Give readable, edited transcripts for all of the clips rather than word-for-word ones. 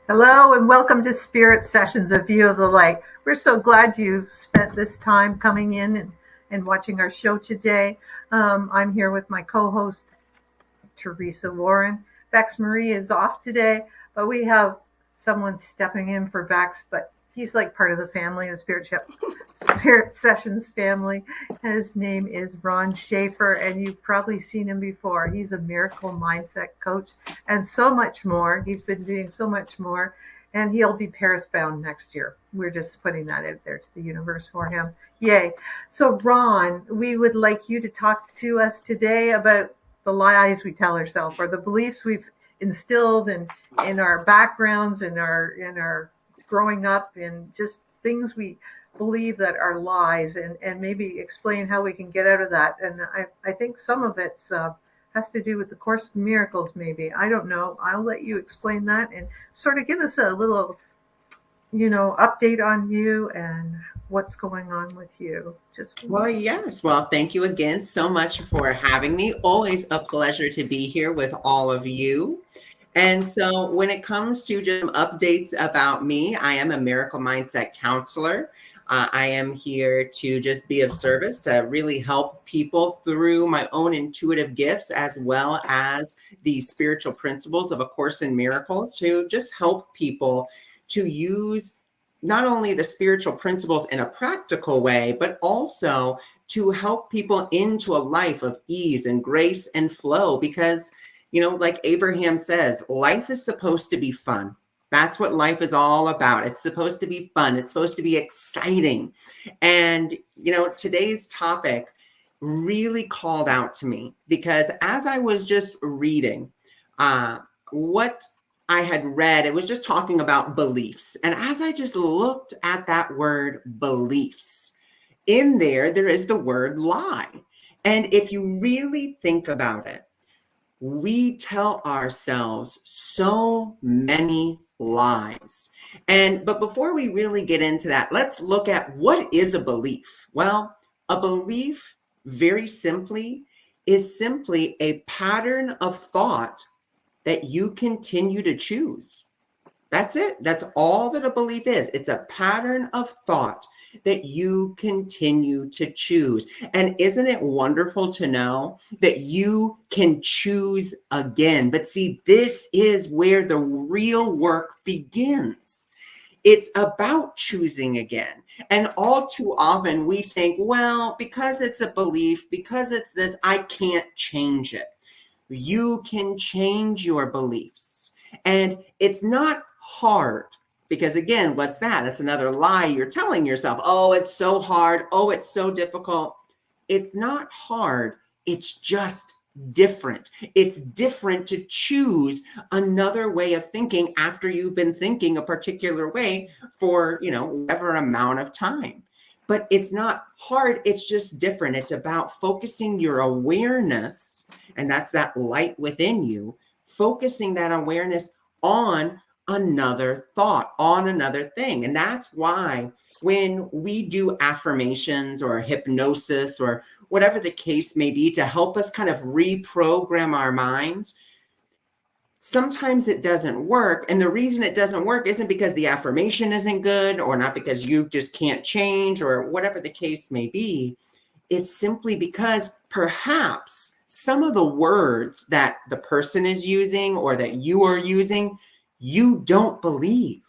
Hello and welcome to Spirit Sessions, A View of the Light. We're so glad you spent this time coming in and watching our show today. I'm here with my co-host, Teresa Warren. Bex Marie is off today, but we have someone stepping in for Bex, but he's like part of the family, the Spirit Sessions family. His name is Ron Schaefer, and you've probably seen him before. He's a miracle mindset coach and so much more. He's been doing so much more, and he'll be Paris bound next year. We're just putting that out there to the universe for him. Yay. So, Ron, we would like you to talk to us today about the lies we tell ourselves or the beliefs we've instilled in our backgrounds, in our growing up, and just things we believe that are lies, and maybe explain how we can get out of that. And I think some of it's has to do with the Course in Miracles, maybe. I don't know. I'll let you explain that and sort of give us a little, update on you and what's going on with you. Well, yes. Well, thank you again so much for having me. Always a pleasure to be here with all of you. And so when it comes to just updates about me, I am a miracle mindset counselor. I am here to just be of service to really help people through my own intuitive gifts, as well as the spiritual principles of A Course in Miracles, to just help people to use not only the spiritual principles in a practical way, but also to help people into a life of ease and grace and flow. Because, like Abraham says, life is supposed to be fun. That's what life is all about. It's supposed to be fun. It's supposed to be exciting. And, today's topic really called out to me because as I was just reading what I had read, it was just talking about beliefs. And as I just looked at that word beliefs, in there is the word lie. And if you really think about it, we tell ourselves so many lies. But before we really get into that, let's look at what is a belief. Well, a belief, very simply, is simply a pattern of thought that you continue to choose. That's it. That's all that a belief is. It's a pattern of thought that you continue to choose. And isn't it wonderful to know that you can choose again? But see, this is where the real work begins. It's about choosing again. And all too often we think, well, because it's a belief, because it's this, I can't change it. You can change your beliefs. And it's not hard because, again, what's that? That's another lie you're telling yourself. Oh, it's so hard. Oh, it's so difficult. It's not hard. It's just different. It's different to choose another way of thinking after you've been thinking a particular way for, whatever amount of time. But it's not hard. It's just different. It's about focusing your awareness, and that's that light within you, focusing that awareness on another thought, on another thing. And that's why when we do affirmations or hypnosis or whatever the case may be to help us kind of reprogram our minds, sometimes it doesn't work. And the reason it doesn't work isn't because the affirmation isn't good or not because you just can't change or whatever the case may be. It's simply because perhaps some of the words that the person is using or that you are using, you don't believe.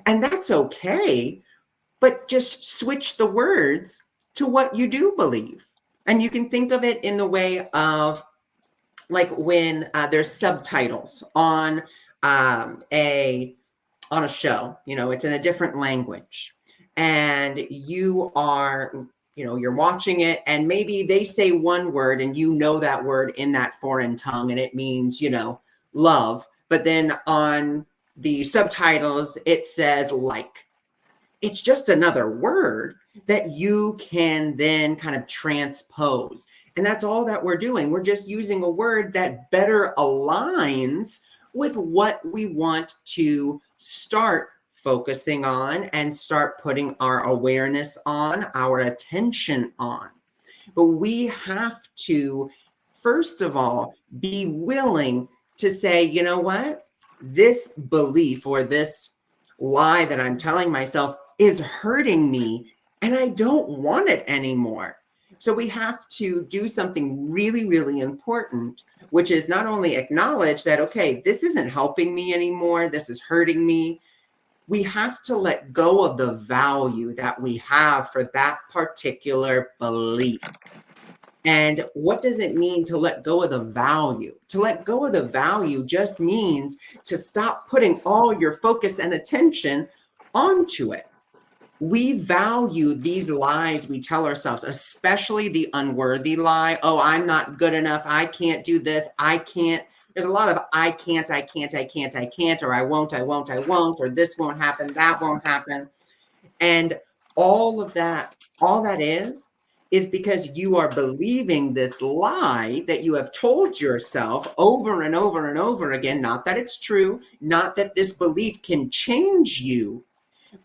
And that's okay, but just switch the words to what you do believe. And you can think of it in the way of like when there's subtitles on a show, it's in a different language and you are, you're watching it and maybe they say one word and that word in that foreign tongue and it means, love. But then on the subtitles, it says like. It's just another word that you can then kind of transpose. And that's all that we're doing. We're just using a word that better aligns with what we want to start focusing on and start putting our awareness on, our attention on. But we have to, first of all, be willing to say, you know what? this belief or this lie that I'm telling myself is hurting me and I don't want it anymore. So we have to do something really, really important, which is not only acknowledge that, okay, this isn't helping me anymore, this is hurting me. We have to let go of the value that we have for that particular belief. And what does it mean to let go of the value? To let go of the value just means to stop putting all your focus and attention onto it. We value these lies we tell ourselves, especially the unworthy lie. Oh, I'm not good enough. I can't do this. I can't. There's a lot of I can't, or I won't, or this won't happen, that won't happen. And all of that, all that is because you are believing this lie that you have told yourself over and over and over again. Not that it's true, not that this belief can change you,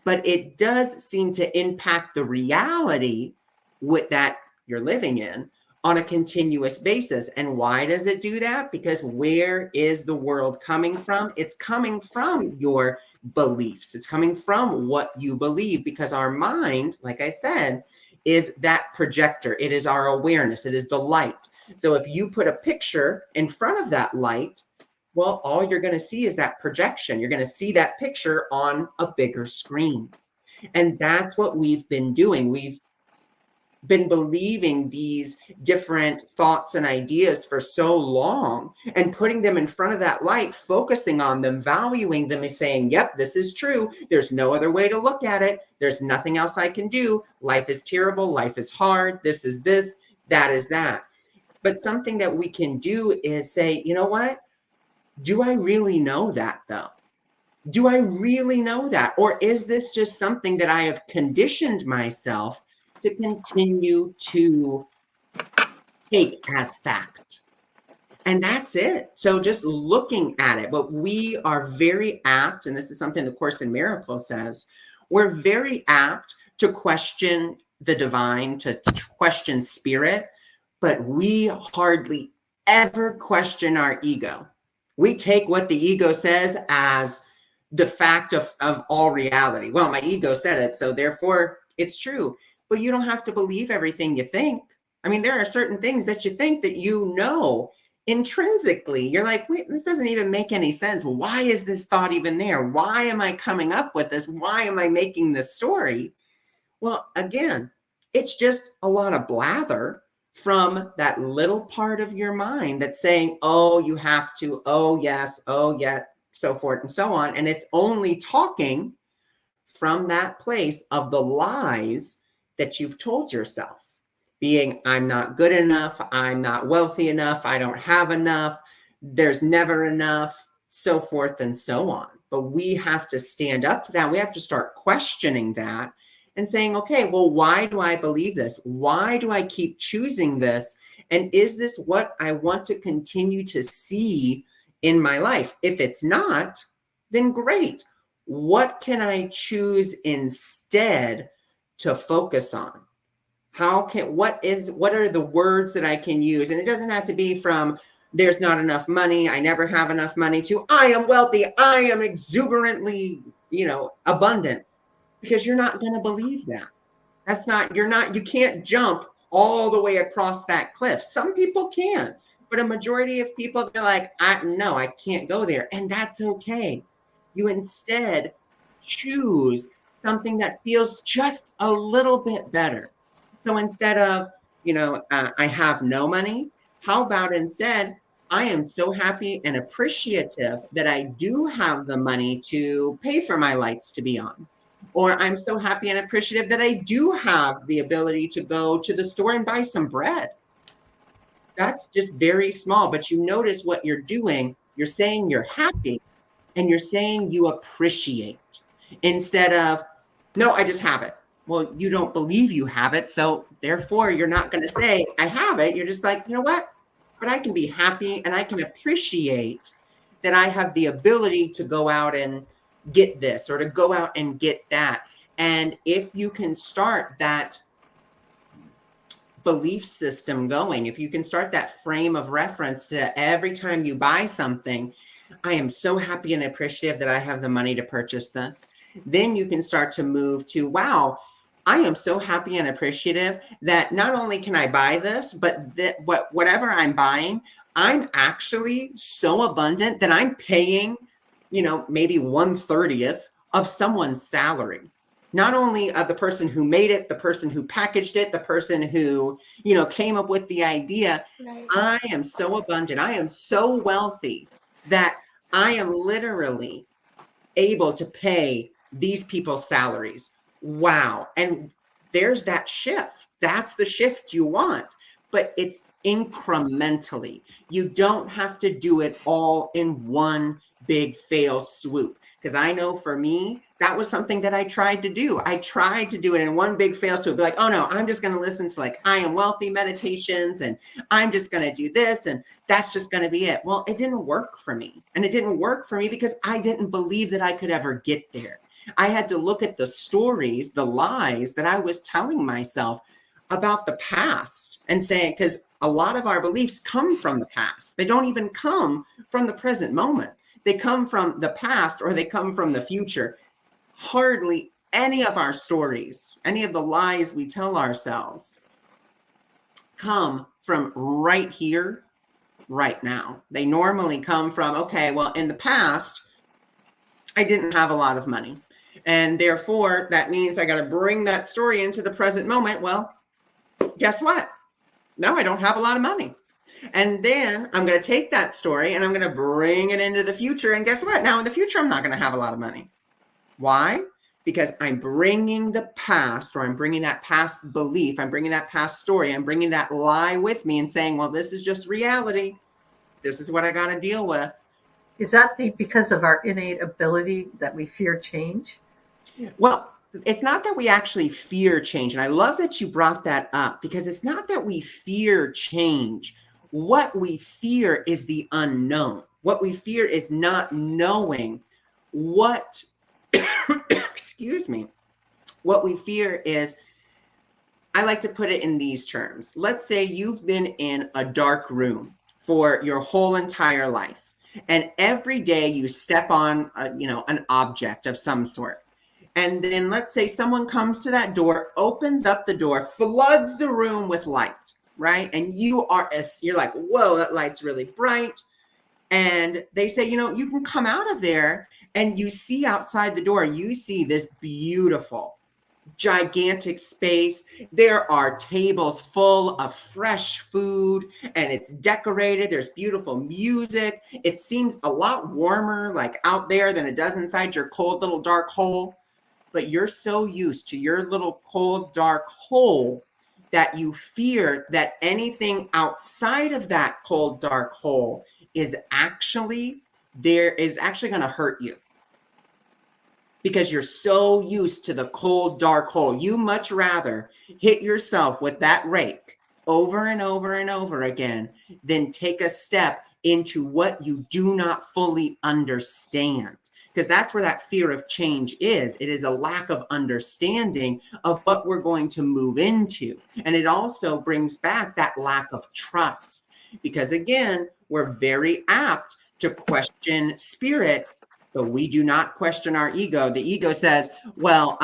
but it does seem to impact the reality with that you're living in on a continuous basis. And why does it do that? Because where is the world coming from? It's coming from your beliefs. It's coming from what you believe, because our mind, like I said, is that projector. It is our awareness. It is the light. So if you put a picture in front of that light, well, all you're going to see is that projection. You're going to see that picture on a bigger screen. And that's what we've been doing. We've been believing these different thoughts and ideas for so long and putting them in front of that light, focusing on them, valuing them, and saying, yep, this is true. There's no other way to look at it. There's nothing else I can do. Life is terrible. Life is hard. This is this, that is that. But something that we can do is say, you know what? Do I really know that though? Do I really know that? Or is this just something that I have conditioned myself to continue to take as fact? And that's it. So just looking at it, but we are very apt, and this is something the Course in Miracles says, we're very apt to question the divine, to question spirit, but we hardly ever question our ego. We take what the ego says as the fact of all reality. Well, my ego said it, so therefore it's true. But you don't have to believe everything you think. I mean, there are certain things that you think that you know intrinsically. You're like, wait, this doesn't even make any sense. Why is this thought even there? Why am I coming up with this? Why am I making this story? Well, again, it's just a lot of blather from that little part of your mind that's saying, oh, you have to, oh, yes, oh, yeah, so forth and so on. And it's only talking from that place of the lies that you've told yourself, being, I'm not good enough, I'm not wealthy enough, I don't have enough, there's never enough, so forth and so on. But we have to stand up to that. We have to start questioning that and saying, okay, well, why do I believe this? Why do I keep choosing this? And is this what I want to continue to see in my life? If it's not, then great. What can I choose instead to focus on? What are the words that I can use? And it doesn't have to be from there's not enough money, I never have enough money, to I am wealthy, I am exuberantly, abundant. Because you're not going to believe that. You can't jump all the way across that cliff. Some people can, but a majority of people, they're like, no, I can't go there. And that's okay. You instead choose something that feels just a little bit better. So instead of, I have no money, how about instead, I am so happy and appreciative that I do have the money to pay for my lights to be on. Or I'm so happy and appreciative that I do have the ability to go to the store and buy some bread. That's just very small, but you notice what you're doing. You're saying you're happy and you're saying you appreciate instead of, no, I just have it. Well, you don't believe you have it. So therefore, you're not going to say, I have it. You're just like, you know what? But I can be happy and I can appreciate that I have the ability to go out and get this or to go out and get that. And if you can start that belief system going, if you can start that frame of reference to every time you buy something, I am so happy and appreciative that I have the money to purchase this. Then you can start to move to, wow, I am so happy and appreciative that not only can I buy this, but that whatever I'm buying, I'm actually so abundant that I'm paying, maybe 1/30th of someone's salary. Not only of the person who made it, the person who packaged it, the person who, came up with the idea. Right. I am so abundant. I am so wealthy that I am literally able to pay these people's salaries. Wow. And there's that shift. That's the shift you want, but it's incrementally. You don't have to do it all in one big fail swoop. Because I know for me, that was something that I tried to do. I tried to do it in one big fail swoop. Be like, oh no, I'm just going to listen to like I am wealthy meditations and I'm just going to do this and that's just going to be it. Well, it didn't work for me. And it didn't work for me because I didn't believe that I could ever get there. I had to look at the stories, the lies that I was telling myself about the past and saying, because a lot of our beliefs come from the past. They don't even come from the present moment. They come from the past or they come from the future. Hardly any of our stories, any of the lies we tell ourselves come from right here, right now. They normally come from, okay, well, in the past, I didn't have a lot of money. And therefore, that means I got to bring that story into the present moment. Well, guess what? No, I don't have a lot of money. And then I'm going to take that story and I'm going to bring it into the future. And guess what? Now in the future, I'm not going to have a lot of money. Why? Because I'm bringing the past, or I'm bringing that past belief, I'm bringing that past story, I'm bringing that lie with me and saying, well, this is just reality. This is what I got to deal with. Is that because of our innate ability that we fear change? Well, it's not that we actually fear change. And I love that you brought that up, because it's not that we fear change. What we fear is the unknown. What we fear is not knowing what, excuse me, what we fear is, I like to put it in these terms. Let's say you've been in a dark room for your whole entire life. And every day you step on, an object of some sort. And then let's say someone comes to that door, opens up the door, floods the room with light, right? And you're like, whoa, that light's really bright. And they say, you can come out of there and you see outside the door, you see this beautiful, gigantic space. There are tables full of fresh food and it's decorated. There's beautiful music. It seems a lot warmer like out there than it does inside your cold little dark hole. But you're so used to your little cold dark hole that you fear that anything outside of that cold dark hole is actually going to hurt you. Because you're so used to the cold, dark hole. You much rather hit yourself with that rake over and over and over again than take a step into what you do not fully understand. Because that's where that fear of change is. It is a lack of understanding of what we're going to move into. And it also brings back that lack of trust. Because again, we're very apt to question spirit, but we do not question our ego. The ego says, well,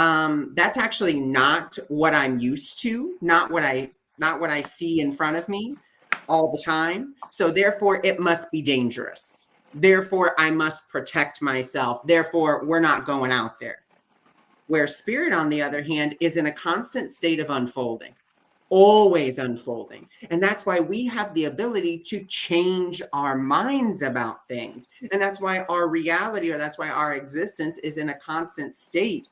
that's actually not what I'm used to, not what I see in front of me all the time. So therefore, it must be dangerous. Therefore, I must protect myself. Therefore, we're not going out there. Where spirit, on the other hand, is in a constant state of unfolding. Always unfolding. And that's why we have the ability to change our minds about things. And that's why our reality, or that's why our existence is in a constant state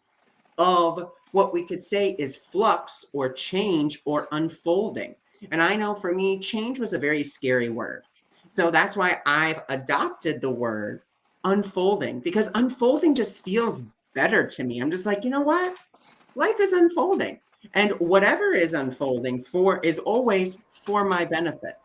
of what we could say is flux or change or unfolding. And I know for me, change was a very scary word. So that's why I've adopted the word unfolding, because unfolding just feels better to me. I'm just like, you know what? Life is unfolding. And whatever is unfolding is always for my benefit.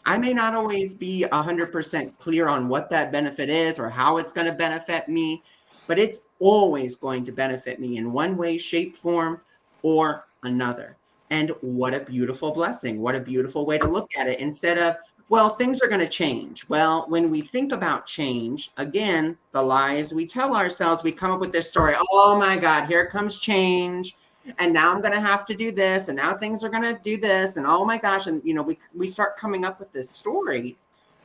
I may not always be 100% clear on what that benefit is or how it's going to benefit me, but it's always going to benefit me in one way, shape, form, or another. And what a beautiful blessing. What a beautiful way to look at it. Instead of, well, things are going to change. Well, when we think about change, again, the lies we tell ourselves, we come up with this story. Oh my God, here comes change. And now I'm going to have to do this. And now things are going to do this. And oh my gosh. And, we start coming up with this story.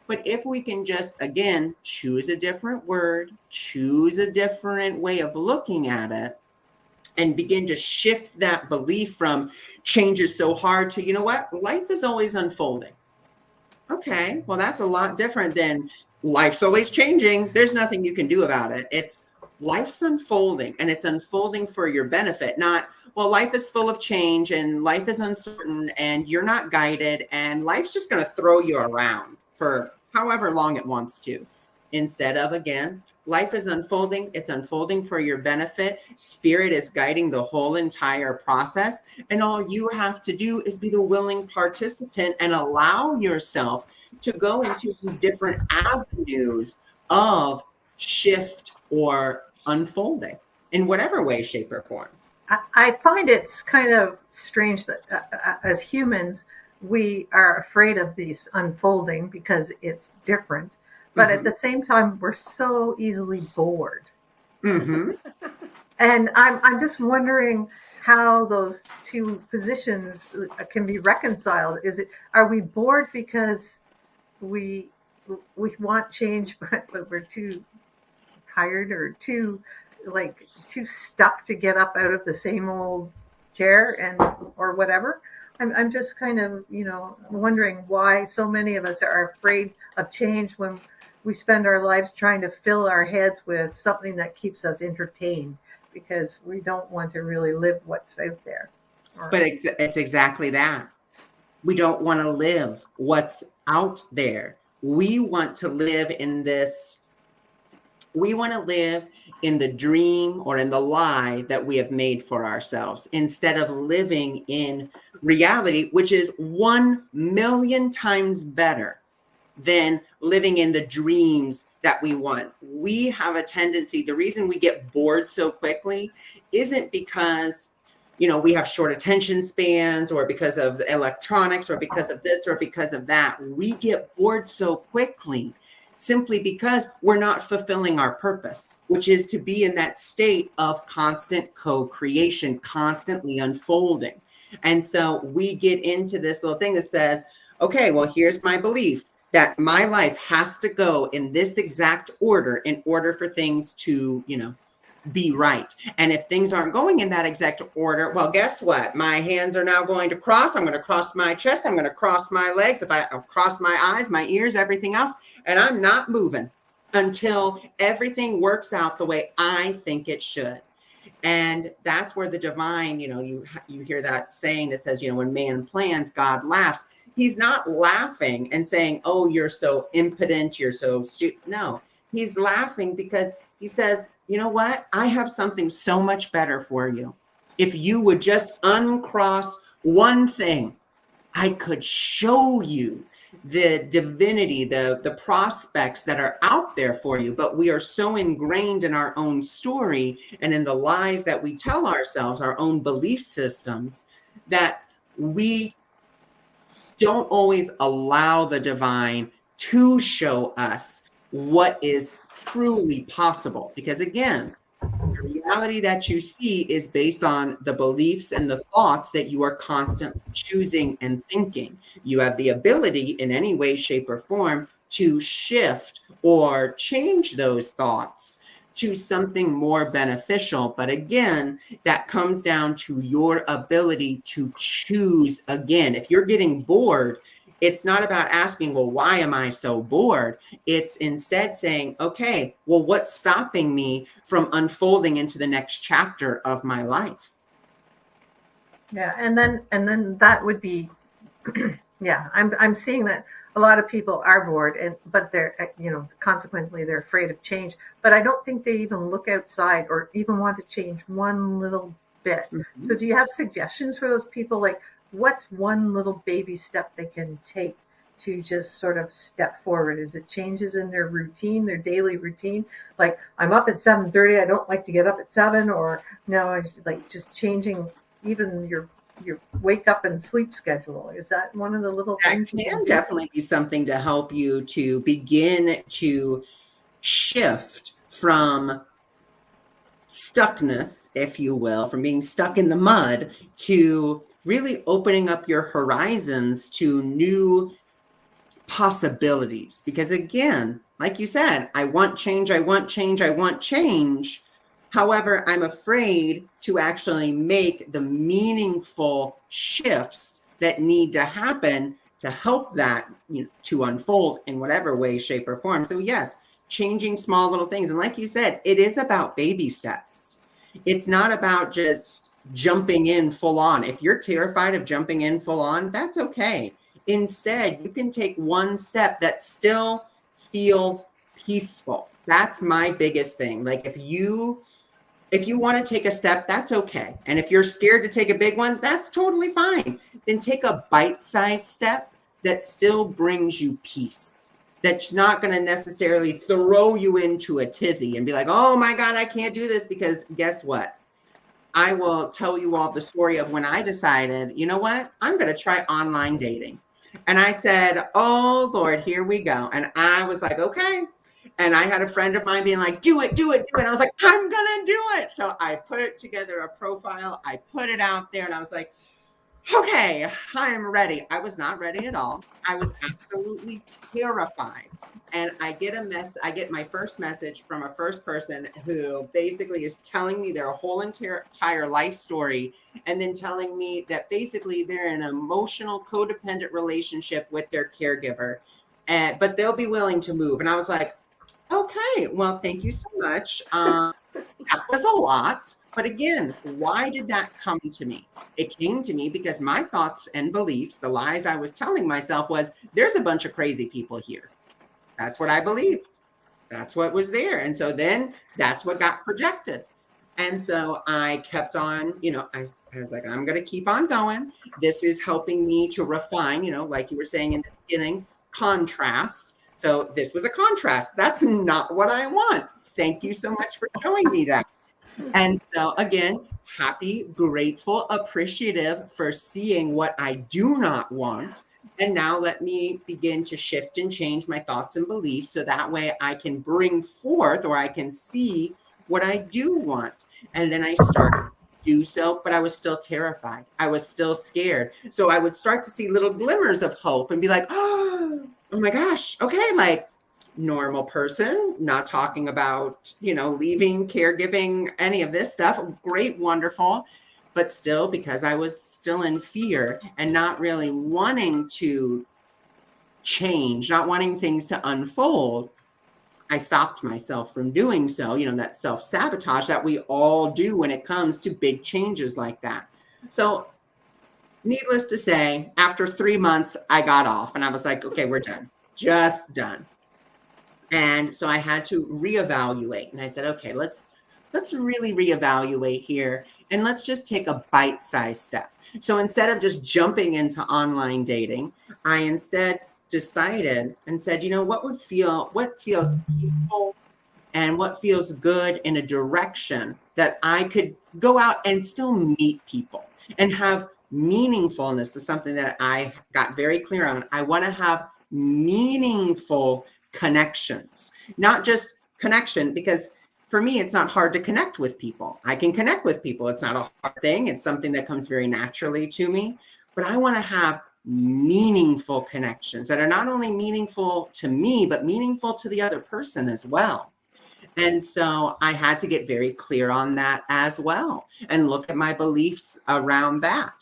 But if we can just, again, choose a different word, choose a different way of looking at it, and begin to shift that belief from change is so hard to, you know what, life is always unfolding. Okay, well, that's a lot different than life's always changing. There's nothing you can do about it. It's life's unfolding, and it's unfolding for your benefit, not, well, life is full of change and life is uncertain and you're not guided and life's just going to throw you around for however long it wants to. Instead of, again, life is unfolding. It's unfolding for your benefit. Spirit is guiding the whole entire process. And all you have to do is be the willing participant and allow yourself to go into these different avenues of shift or unfolding in whatever way, shape, or form. I find it's kind of strange that as humans, we are afraid of these unfolding because it's different. But at the same time, we're so easily bored. And I'm just wondering how those two positions can be reconciled. Are we bored because we want change, but we're too tired or too stuck to get up out of the same old chair or whatever? I'm just kind of, wondering why so many of us are afraid of change when we spend our lives trying to fill our heads with something that keeps us entertained because we don't want to really live what's out there. But it's exactly that. We don't want to live what's out there. We want to live in this. We want to live in the dream or in the lie that we have made for ourselves instead of living in reality, which is 1,000,000 times better than living in the dreams that we want. We have a tendency, the reason we get bored so quickly isn't because, we have short attention spans or because of electronics or because of this or because of that. We get bored so quickly simply because we're not fulfilling our purpose, which is to be in that state of constant co-creation, constantly unfolding. And so we get into this little thing that says, okay, well, here's my belief that my life has to go in this exact order in order for things to, be right. And if things aren't going in that exact order, well, guess what? My hands are now going to cross. I'm going to cross my chest. I'm going to cross my legs. If I'll cross my eyes, my ears, everything else. And I'm not moving until everything works out the way I think it should. And that's where the divine, you hear that saying that says, when man plans, God laughs. He's not laughing and saying, oh, you're so impotent, you're so stupid. No, he's laughing because he says, you know what? I have something so much better for you. If you would just uncross one thing, I could show you the divinity, the prospects that are out there for you. But we are so ingrained in our own story and in the lies that we tell ourselves, our own belief systems, that we don't always allow the divine to show us what is truly possible. Because again, the reality that you see is based on the beliefs and the thoughts that you are constantly choosing and thinking. You have the ability in any way, shape, or form to shift or change those thoughts to something more beneficial. But again, that comes down to your ability to choose again. If you're getting bored, it's not about asking, well, why am I so bored? It's instead saying, okay, well, what's stopping me from unfolding into the next chapter of my life? Yeah. And then that would be, yeah, I'm seeing that a lot of people are bored but they're, consequently they're afraid of change, but I don't think they even look outside or even want to change one little bit. Mm-hmm. So do you have suggestions for those people? Like, what's one little baby step they can take to just sort of step forward? Is it changes in their routine, their daily routine? Like, I'm up at 7:30. I don't like to get up at 7, or no, like just changing even your your wake up and sleep schedule. Is that one of the little That things you can can do? definitely be something to help you to begin to shift from stuckness, if you will, from being stuck in the mud to really opening up your horizons to new possibilities. Because again, like you said, I want change, I want change, I want change. However, I'm afraid to actually make the meaningful shifts that need to happen to help that, to unfold in whatever way, shape, or form. So yes, changing small little things. And like you said, it is about baby steps. It's not about just jumping in full on. If you're terrified of jumping in full on, that's okay. Instead, you can take one step that still feels peaceful. That's my biggest thing. Like if you want to take a step, that's okay. And if you're scared to take a big one, that's totally fine. Then take a bite-sized step that still brings you peace. That's not going to necessarily throw you into a tizzy and be like, oh my God, I can't do this. Because guess what? I will tell you all the story of when I decided, you know what? I'm going to try online dating. And I said, oh Lord, here we go. And I was like, okay. And I had a friend of mine being like, do it, do it, do it. And I was like, I'm going to do it. So I put together a profile. I put it out there and I was like, okay, I am ready. I was not ready at all. I was absolutely terrified. And I get my first message from a first person who basically is telling me their whole entire life story, and then telling me that basically they're in an emotional codependent relationship with their caregiver, but they'll be willing to move. And I was like, okay, well, thank you so much. That was a lot. But again, why did that come to me? It came to me because my thoughts and beliefs, the lies I was telling myself was, there's a bunch of crazy people here. That's what I believed. That's what was there. And so then that's what got projected. And so I kept on, I was like, I'm going to keep on going. This is helping me to refine, like you were saying in the beginning, contrast. So this was a contrast. That's not what I want. Thank you so much for showing me that. And so again, happy, grateful, appreciative for seeing what I do not want. And now let me begin to shift and change my thoughts and beliefs so that way I can bring forth, or I can see what I do want. And then I started to do so, but I was still terrified. I was still scared. So I would start to see little glimmers of hope and be like, oh my gosh, okay, like normal person, not talking about, leaving, caregiving, any of this stuff. Great, wonderful. But still, because I was still in fear and not really wanting to change, not wanting things to unfold, I stopped myself from doing so, that self-sabotage that we all do when it comes to big changes like that. So needless to say, after 3 months, I got off and I was like, okay, we're done, just done. And so I had to reevaluate. And I said, okay, let's really reevaluate here. And let's just take a bite-sized step. So instead of just jumping into online dating, I instead decided and said, what feels peaceful and what feels good in a direction that I could go out and still meet people and have meaningfulness to something that I got very clear on. I want to have meaningful connections, not just connection, because for me, it's not hard to connect with people. I can connect with people. It's not a hard thing. It's something that comes very naturally to me, but I want to have meaningful connections that are not only meaningful to me, but meaningful to the other person as well. And so I had to get very clear on that as well and look at my beliefs around that.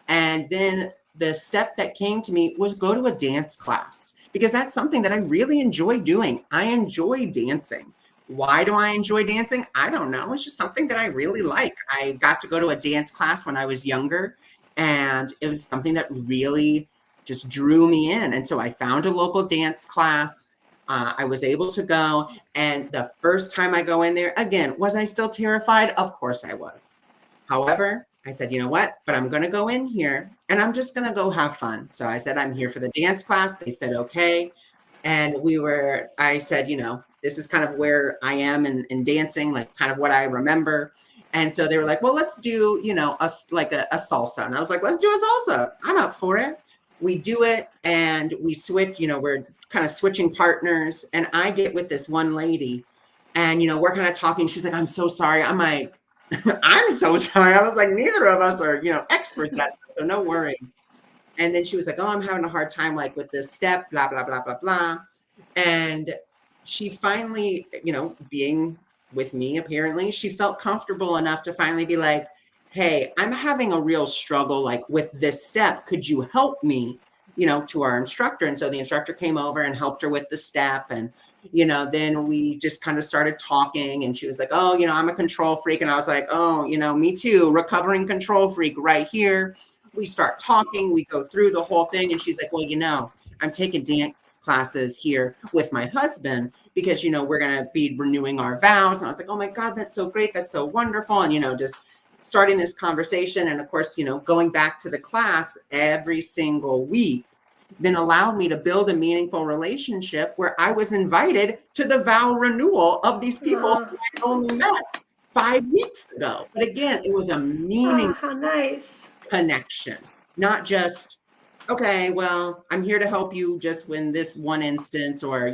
And then the step that came to me was go to a dance class, because that's something that I really enjoy doing. I enjoy dancing. Why do I enjoy dancing? I don't know. It's just something that I really like. I got to go to a dance class when I was younger, and it was something that really just drew me in. And so I found a local dance class. I was able to go. And the first time I go in there, again, was I still terrified? Of course I was. However, I said, you know what, but I'm going to go in here and I'm just going to go have fun. So I said, I'm here for the dance class. They said, okay. And I said, this is kind of where I am in dancing, like kind of what I remember. And so they were like, well, let's do, a salsa. And I was like, let's do a salsa. I'm up for it. We do it and we switch, we're kind of switching partners. And I get with this one lady and, we're kind of talking. She's like, I'm so sorry. I'm like, I'm so sorry. I was like, neither of us are, experts at this, so no worries. And then she was like, oh, I'm having a hard time like with this step, blah, blah, blah, blah, blah. And she finally, being with me, apparently, she felt comfortable enough to finally be like, hey, I'm having a real struggle like with this step. Could you help me, to our instructor? And so the instructor came over and helped her with the step. And, then we just kind of started talking and she was like, oh, I'm a control freak. And I was like, oh, me too, recovering control freak right here. We start talking, we go through the whole thing. And she's like, well, I'm taking dance classes here with my husband because, we're going to be renewing our vows. And I was like, oh my God, that's so great. That's so wonderful. And, just starting this conversation. And of course, going back to the class every single week, then allowed me to build a meaningful relationship where I was invited to the vow renewal of these people who I only met 5 weeks ago. But again, it was a meaningful how nice connection, not just, okay, well, I'm here to help you just win this one instance or,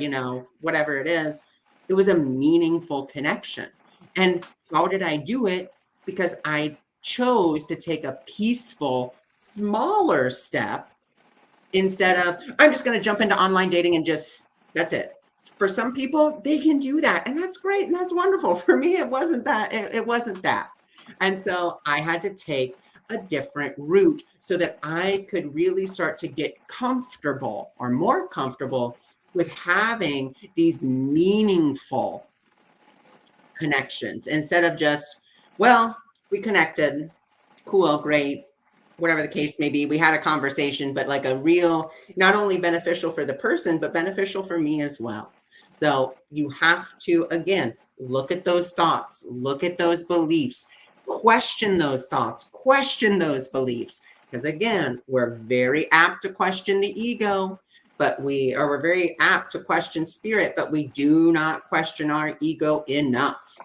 whatever it is. It was a meaningful connection. And how did I do it? Because I chose to take a peaceful, smaller step instead of, I'm just going to jump into online dating and that's it. For some people, they can do that. And that's great. And that's wonderful. For me, it wasn't that. It wasn't that. And so I had to take a different route so that I could really start to get comfortable or more comfortable with having these meaningful connections instead of just, well, we connected, cool, great, whatever the case may be. We had a conversation, but like a real, not only beneficial for the person, but beneficial for me as well. So you have to, again, look at those thoughts, look at those beliefs, question those thoughts, question those beliefs. Because again, we're very apt to question the ego, we're very apt to question spirit, but we do not question our ego enough.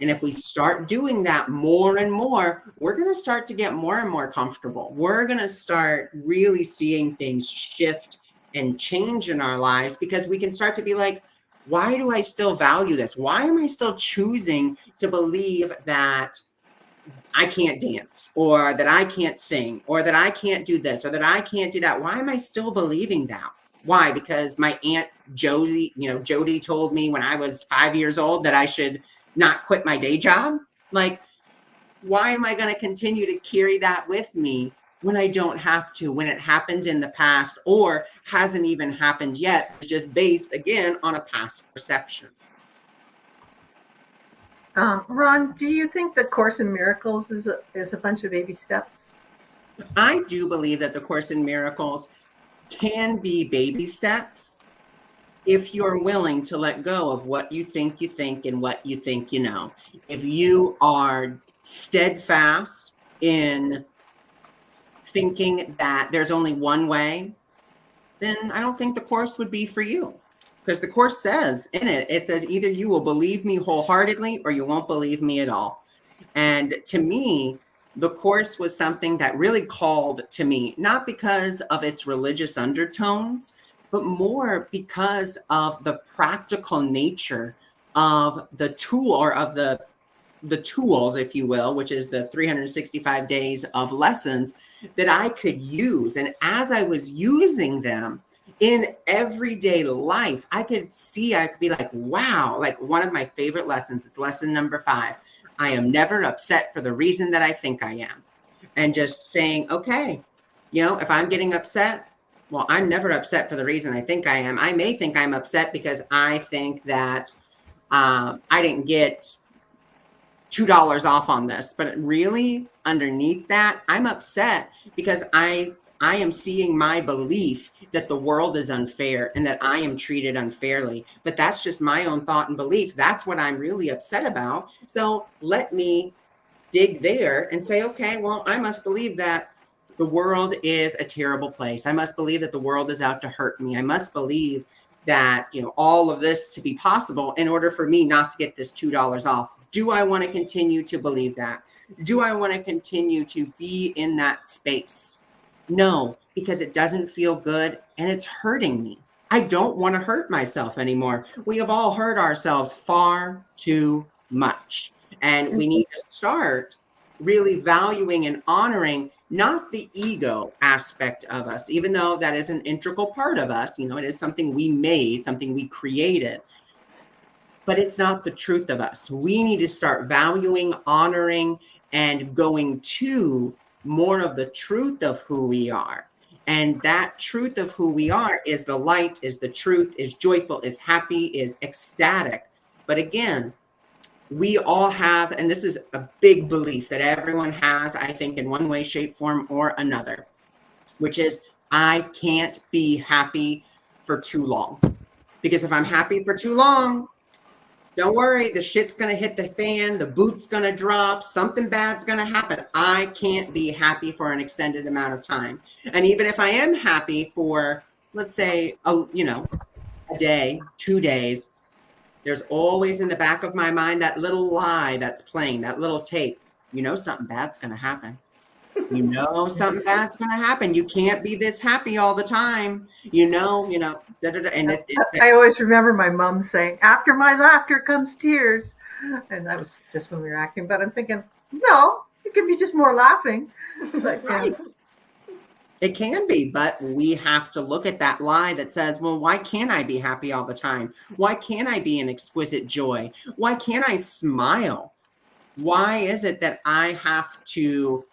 And if we start doing that more and more, we're going to start to get more and more comfortable. We're going to start really seeing things shift and change in our lives because we can start to be like, why do I still value this? Why am I still choosing to believe that I can't dance or that I can't sing or that I can't do this or that I can't do that? Why am I still believing that? Why? Because my Aunt Jody, Jody told me when I was 5 years old that I should not quit my day job. Like, why am I going to continue to carry that with me when I don't have to, when it happened in the past or hasn't even happened yet, just based again on a past perception? Ron, do you think the Course in Miracles is a bunch of baby steps? I do believe that the Course in Miracles can be baby steps if you're willing to let go of what you think and what you think you know. If you are steadfast in thinking that there's only one way, then I don't think the Course would be for you. Because the Course says in it, it says either you will believe me wholeheartedly or you won't believe me at all. And to me, the Course was something that really called to me, not because of its religious undertones, but more because of the practical nature of the tool or of the tools, if you will, which is the 365 days of lessons that I could use. And as I was using them in everyday life, I could be like, wow, like one of my favorite lessons is lesson number 5. I am never upset for the reason that I think I am. And just saying, okay, if I'm getting upset, well, I'm never upset for the reason I think I am. I may think I'm upset because I think that I didn't get $2 off on this, but really underneath that, I'm upset because I am seeing my belief that the world is unfair and that I am treated unfairly. But that's just my own thought and belief. That's what I'm really upset about. So let me dig there and say, okay, well, I must believe that the world is a terrible place. I must believe that the world is out to hurt me. I must believe that, all of this to be possible in order for me not to get this $2 off. Do I want to continue to believe that? Do I want to continue to be in that space? No, because it doesn't feel good and it's hurting me. I don't want to hurt myself anymore. We have all hurt ourselves far too much. And we need to start really valuing and honoring not the ego aspect of us, even though that is an integral part of us. You know, it is something we made, something we created, but it's not the truth of us. We need to start valuing, honoring, and going to more of the truth of who we are. And that truth of who we are is the light, is the truth, is joyful, is happy, is ecstatic. But again, we all have, and this is a big belief that everyone has, I think, in one way, shape, form, or another, which is I can't be happy for too long. Because if I'm happy for too long, don't worry, the shit's going to hit the fan, the boot's going to drop, something bad's going to happen. I can't be happy for an extended amount of time. And even if I am happy for, let's say, a day, 2 days, there's always in the back of my mind that little lie that's playing, that little tape. You know something bad's going to happen. You know something bad's going to happen. You can't be this happy all the time. You know, da, da, da. And I always remember my mom saying, after my laughter comes tears. And that was just when we were acting. But I'm thinking, no, it could be just more laughing. Right. It can be, but we have to look at that lie that says, well, why can't I be happy all the time? Why can't I be in exquisite joy? Why can't I smile? Why is it that I have to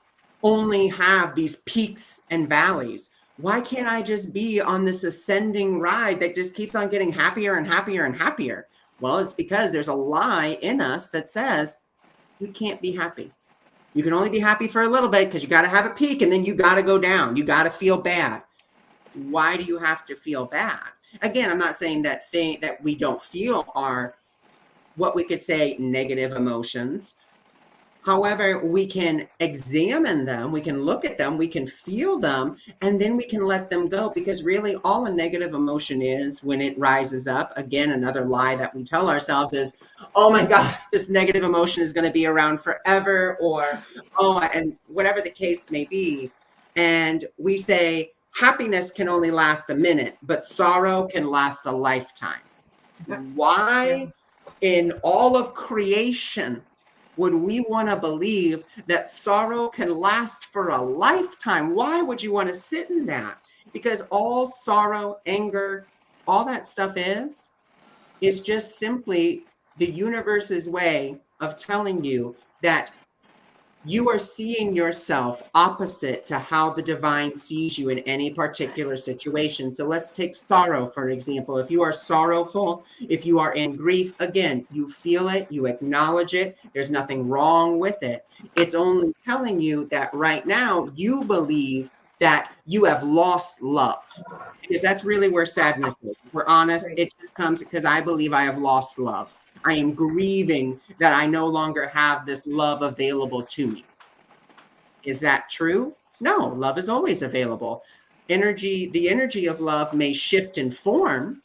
only have these peaks and valleys? Why can't I just be on this ascending ride that just keeps on getting happier and happier and happier? Well, it's because there's a lie in us that says we can't be happy. You can only be happy for a little bit because you got to have a peak and then you got to go down. You got to feel bad. Why do you have to feel bad? Again, I'm not saying that we don't feel are what we could say negative emotions. However, we can examine them, we can look at them, we can feel them, and then we can let them go, because really all a negative emotion is when it rises up, again, another lie that we tell ourselves is, oh my God, this negative emotion is going to be around forever, or, and whatever the case may be. And we say happiness can only last a minute, but sorrow can last a lifetime. Why in all of creation would we want to believe that sorrow can last for a lifetime? Why would you want to sit in that? Because all sorrow, anger, all that stuff is just simply the universe's way of telling you that you are seeing yourself opposite to how the divine sees you in any particular situation. So let's take sorrow, for example. If you are sorrowful, if you are in grief, again, you feel it, you acknowledge it. There's nothing wrong with it. It's only telling you that right now you believe that you have lost love, because that's really where sadness is. If we're honest, it just comes because I believe I have lost love. I am grieving that I no longer have this love available to me. Is that true? No, love is always available. The energy of love may shift in form,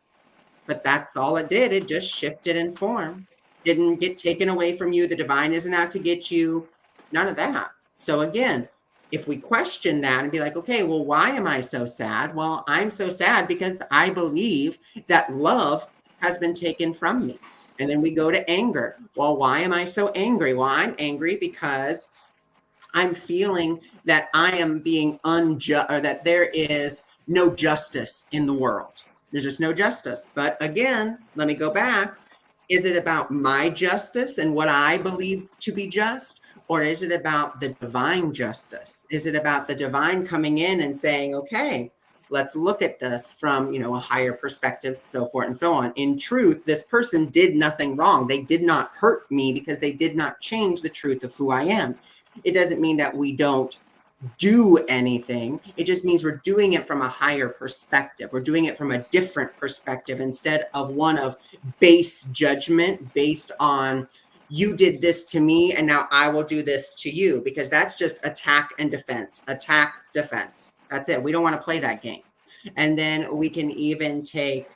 but that's all it did. It just shifted in form. Didn't get taken away from you. The divine isn't out to get you. None of that. So again, if we question that and be like, okay, well, why am I so sad? Well, I'm so sad because I believe that love has been taken from me. And then we go to anger. Well, why am I so angry? Well, I'm angry because I'm feeling that I am being unjust, or that there is no justice in the world. There's just no justice. But again, let me go back. Is it about my justice and what I believe to be just? Or is it about the divine justice? Is it about the divine coming in and saying, okay, let's look at this from, a higher perspective, so forth and so on. In truth, this person did nothing wrong. They did not hurt me because they did not change the truth of who I am. It doesn't mean that we don't do anything. It just means we're doing it from a higher perspective. We're doing it from a different perspective instead of one of base judgment based on you did this to me and now I will do this to you, because that's just attack and defense, attack, defense. That's it. We don't want to play that game. And then we can even take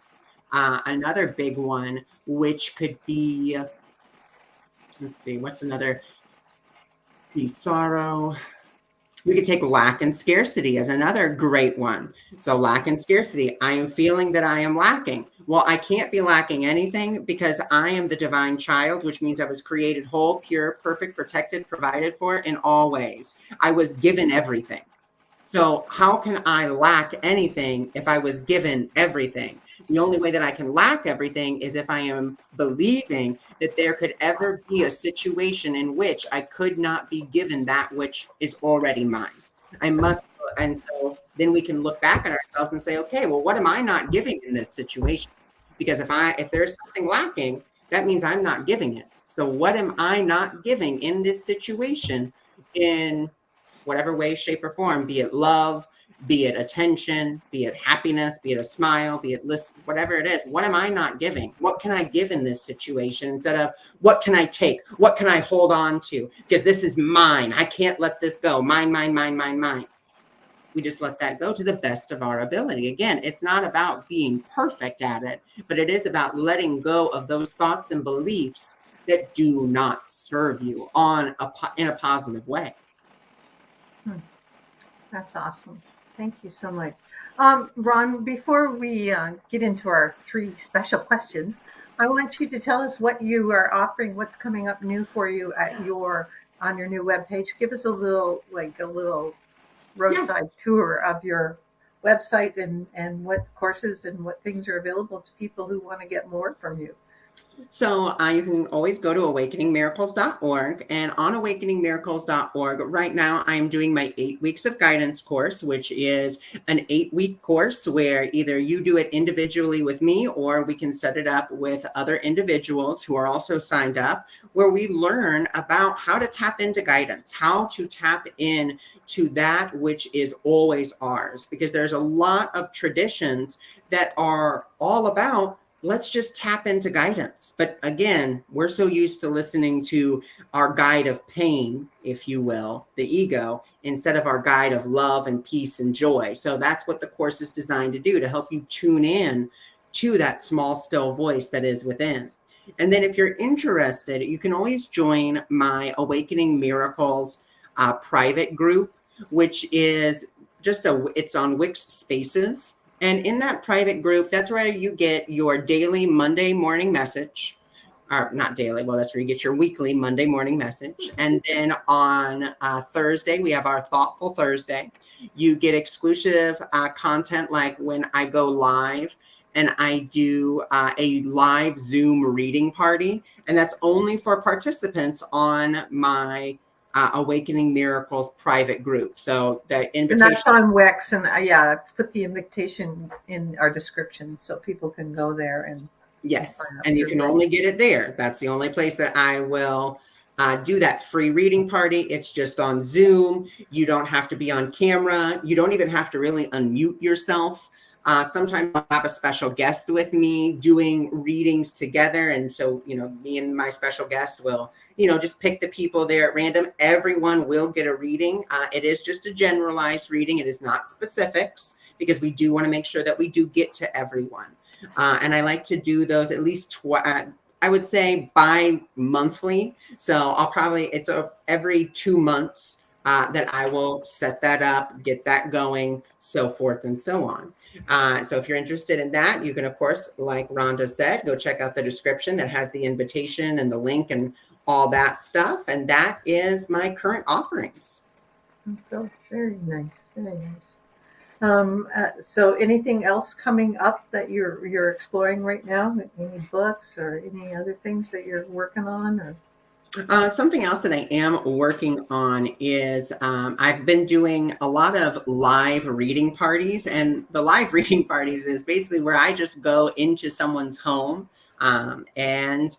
another big one, which could be let's see, what's another? See, sorrow. We could take lack and scarcity as another great one. So lack and scarcity. I am feeling that I am lacking. Well, I can't be lacking anything because I am the divine child, which means I was created whole, pure, perfect, protected, provided for in all ways. I was given everything. So how can I lack anything if I was given everything? The only way that I can lack everything is if I am believing that there could ever be a situation in which I could not be given that which is already mine. I must, and so then we can look back at ourselves and say, okay, well, what am I not giving in this situation? Because if there's something lacking, that means I'm not giving it. So what am I not giving in this situation in whatever way, shape, or form, be it love, be it attention, be it happiness, be it a smile, be it whatever it is. What am I not giving? What can I give in this situation instead of what can I take? What can I hold on to? Because this is mine. I can't let this go. Mine, mine, mine, mine, mine. We just let that go to the best of our ability. Again, it's not about being perfect at it, but it is about letting go of those thoughts and beliefs that do not serve you in a positive way. That's awesome. Thank you so much. Ron, before we get into our 3 special questions, I want you to tell us what you are offering, what's coming up new for you on your new webpage. Give us a little roadside tour of your website and what courses and what things are available to people who want to get more from you. So you can always go to awakeningmiracles.org, and on awakeningmiracles.org right now I'm doing my 8 weeks of guidance course, which is an 8-week course where either you do it individually with me or we can set it up with other individuals who are also signed up, where we learn about how to tap into guidance, how to tap in to that which is always ours, because there's a lot of traditions that are all about let's just tap into guidance. But again, we're so used to listening to our guide of pain, if you will, the ego, instead of our guide of love and peace and joy. So that's what the course is designed to do, to help you tune in to that small, still voice that is within. And then if you're interested, you can always join my Awakening Miracles private group, which is it's on Wix Spaces. And in that private group, that's where you get your daily Monday morning message. Or not daily, well, that's where you get your weekly Monday morning message. And then on Thursday, we have our Thoughtful Thursday. You get exclusive content like when I go live and I do a live Zoom reading party. And that's only for participants on my Awakening Miracles private group. So the invitation. And that's on Wix, and put the invitation in our description so people can go there and. Yes, and you can only get it there. That's the only place that I will do that free reading party. It's just on Zoom. You don't have to be on camera. You don't even have to really unmute yourself. Sometimes I'll have a special guest with me doing readings together. And so, me and my special guest will, just pick the people there at random. Everyone will get a reading. It is just a generalized reading. It is not specifics, because we do want to make sure that we do get to everyone. And I like to do those at least I would say bi-monthly. So it's every 2 months that I will set that up, get that going, so forth and so on. So if you're interested in that, you can, of course, like Rhonda said, go check out the description that has the invitation and the link and all that stuff. And that is my current offerings. So very nice, very nice. So anything else coming up that you're exploring right now? Any books or any other things that you're working on? Or? Something else that I am working on is I've been doing a lot of live reading parties, and the live reading parties is basically where I just go into someone's home and,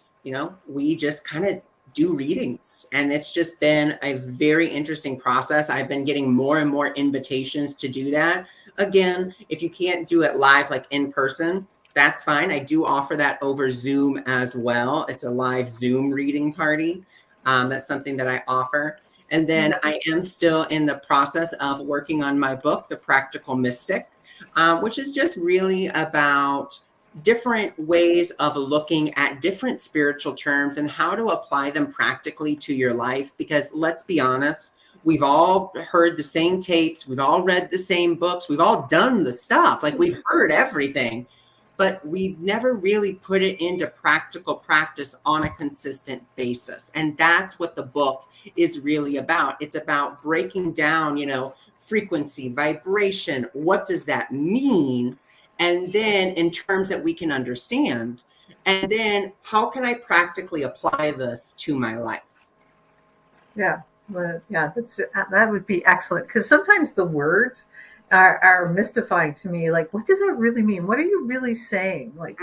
we just kind of do readings. And it's just been a very interesting process. I've been getting more and more invitations to do that. Again, if you can't do it live, like in person, that's fine. I do offer that over Zoom as well. It's a live Zoom reading party. That's something that I offer. And then I am still in the process of working on my book, The Practical Mystic, which is just really about different ways of looking at different spiritual terms and how to apply them practically to your life. Because let's be honest, we've all heard the same tapes, we've all read the same books, we've all done the stuff, like we've heard everything, but we've never really put it into practical practice on a consistent basis. And that's what the book is really about. It's about breaking down, frequency, vibration, what does that mean? And then in terms that we can understand, and then how can I practically apply this to my life? Yeah, that would be excellent, because sometimes the words are mystifying to me. Like, what does that really mean? What are you really saying? Like,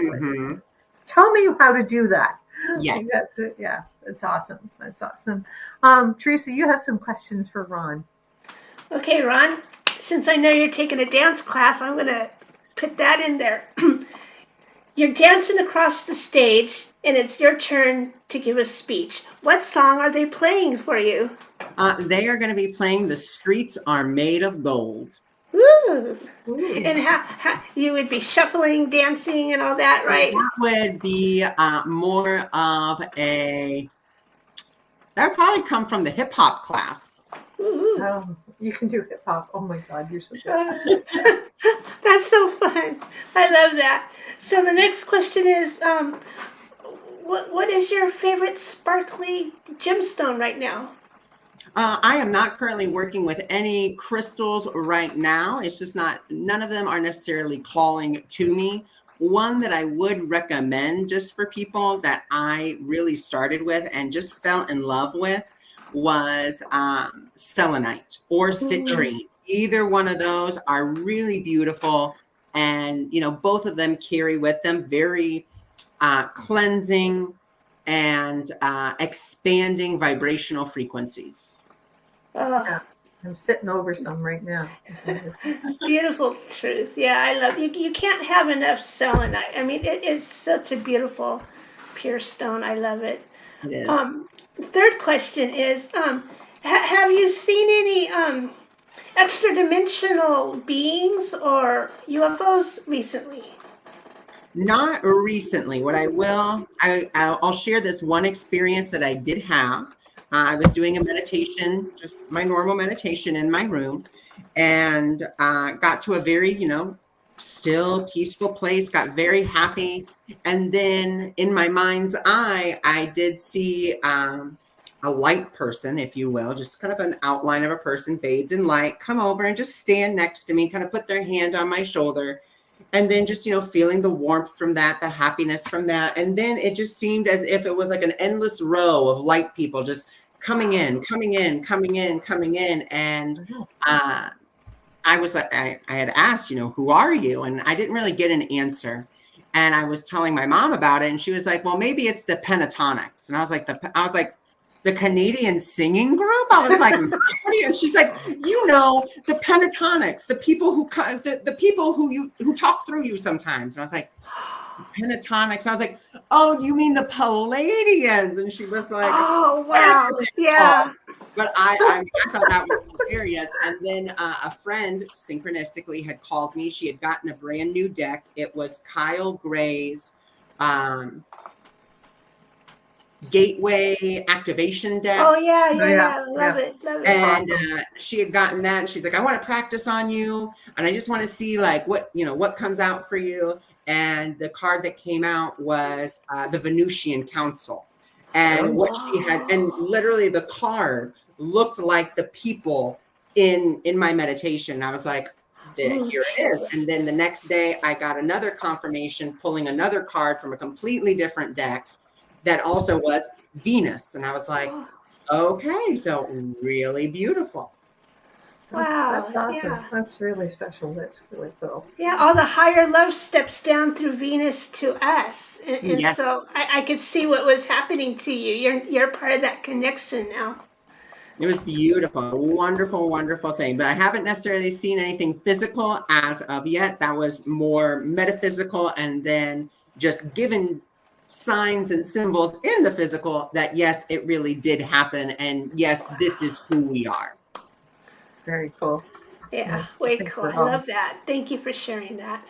tell me how to do that. Yes. Like, that's it. Yeah, that's awesome. That's awesome. Teresa, you have some questions for Ron. Okay, Ron, since I know you're taking a dance class, I'm going to put that in there. You're dancing across the stage, and it's your turn to give a speech. What song are they playing for you? They are going to be playing "The Streets Are Made of Gold." Ooh. And how you would be shuffling, dancing, and all that, right? That would be more of that would probably come from the hip hop class. Oh, you can do hip hop. Oh my God, you're so good. That's so fun. I love that. So the next question is, what is your favorite sparkly gemstone right now? I am not currently working with any crystals right now. It's just none of them are necessarily calling to me. One that I would recommend just for people that I really started with and just fell in love with was selenite or citrine. Either one of those are really beautiful. And, both of them carry with them very cleansing and expanding vibrational frequencies. Yeah, I'm sitting over some right now. Beautiful truth. Yeah, I love you. You can't have enough selenite. I mean, it is such a beautiful, pure stone. I love it. It is. Third question is, have you seen any extra dimensional beings or UFOs recently? Not recently. What I will, I'll share this one experience that I did have. I was doing a meditation, just my normal meditation in my room, and got to a very, still peaceful place, got very happy. And then in my mind's eye, I did see a light person, if you will, just kind of an outline of a person bathed in light, come over and just stand next to me, kind of put their hand on my shoulder. And then just, feeling the warmth from that, the happiness from that. And then it just seemed as if it was like an endless row of light people just coming in. And I was like, I had asked, who are you? And I didn't really get an answer. And I was telling my mom about it. And she was like, well, maybe it's the pentatonics. And I was like, the Canadian singing group? I was like, and she's like, the pentatonics, the people who talk through you sometimes. And I was like, pentatonics. I was like, oh, you mean the Palladians? And she was like, oh wow, yeah. But I thought that was hilarious. And then a friend synchronistically had called me. She had gotten a brand new deck. It was Kyle Gray's Gateway activation deck. Oh yeah. Love it. And she had gotten that, and she's like, I want to practice on you, and I just want to see like what comes out for you. And the card that came out was the Venusian Council, and what she had, and literally the card looked like the people in my meditation. I was like, here it is. And then the next day I got another confirmation pulling another card from a completely different deck that also was Venus. And I was like, okay, so really beautiful. Wow. That's awesome. Yeah. That's really special. That's really cool. Yeah, all the higher love steps down through Venus to us. And Yes. So I could see what was happening to you. You're part of that connection now. It was beautiful, wonderful, wonderful thing. But I haven't necessarily seen anything physical as of yet. That was more metaphysical, and then just given signs and symbols in the physical that yes, it really did happen, and yes, this is who we are. Very cool. Yeah, way cool. I love that. Thank you for sharing that.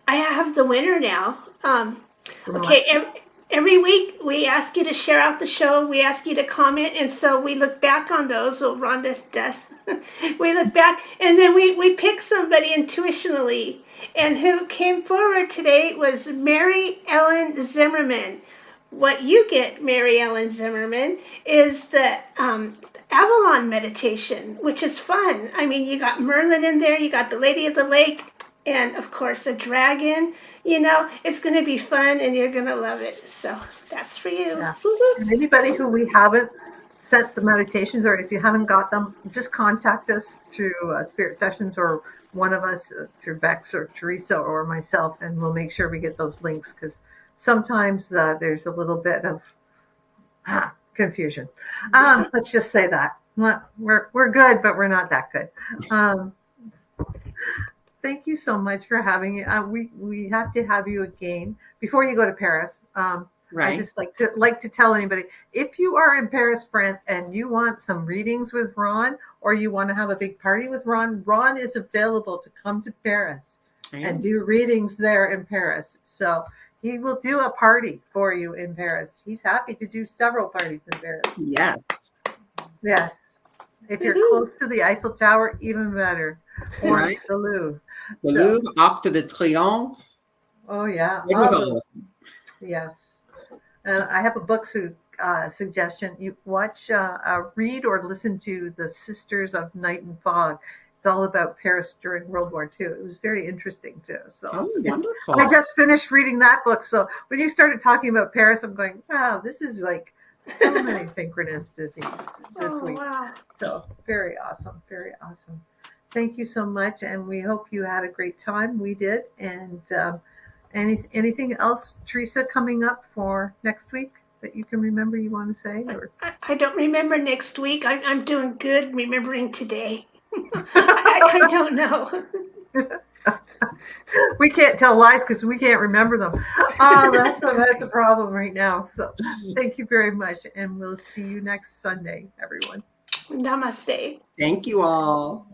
I have the winner now. From Okay, every week we ask you to share out the show. We ask you to comment, and so we look back on those. So Rhonda does. We look back, and then we pick somebody intuitionally. And who came forward today was Mary Ellen Zimmerman. What you get, Mary Ellen Zimmerman, is the Avalon meditation, which is fun. I mean, you got Merlin in there, you got the Lady of the Lake, and of course a dragon. You know, it's going to be fun, and you're going to love it. So that's for you. Yeah. And anybody who we haven't sent the meditations, or if you haven't got them, just contact us through Spirit Sessions, or one of us through Bex or Teresa or myself, and we'll make sure we get those links, because sometimes there's a little bit of confusion. Let's just say that. We're good, but we're not that good. Thank you so much for having me. We have to have you again before you go to Paris. Right. I just like to tell anybody, if you are in Paris, France, and you want some readings with Ron, or you want to have a big party with Ron, Ron is available to come to Paris and do readings there in Paris. So he will do a party for you in Paris. He's happy to do several parties in Paris. Yes. Yes. If you're close to the Eiffel Tower, even better. Or the Louvre. The Louvre, Arc de Triomphe. Oh, yeah. Yes. I have a book suggestion. You watch, read or listen to The Sisters of Night and Fog. It's all about Paris during World War II. It was very interesting, too. So wonderful. I just finished reading that book. So when you started talking about Paris, I'm going, wow, this is like so many synchronicities this week. Wow. So very awesome. Very awesome. Thank you so much. And we hope you had a great time. We did. And anything else, Teresa, coming up for next week that you can remember you want to say? Or? I don't remember next week. I'm doing good remembering today. I don't know. We can't tell lies because we can't remember them. That's the problem right now. So thank you very much. And we'll see you next Sunday, everyone. Namaste. Thank you all.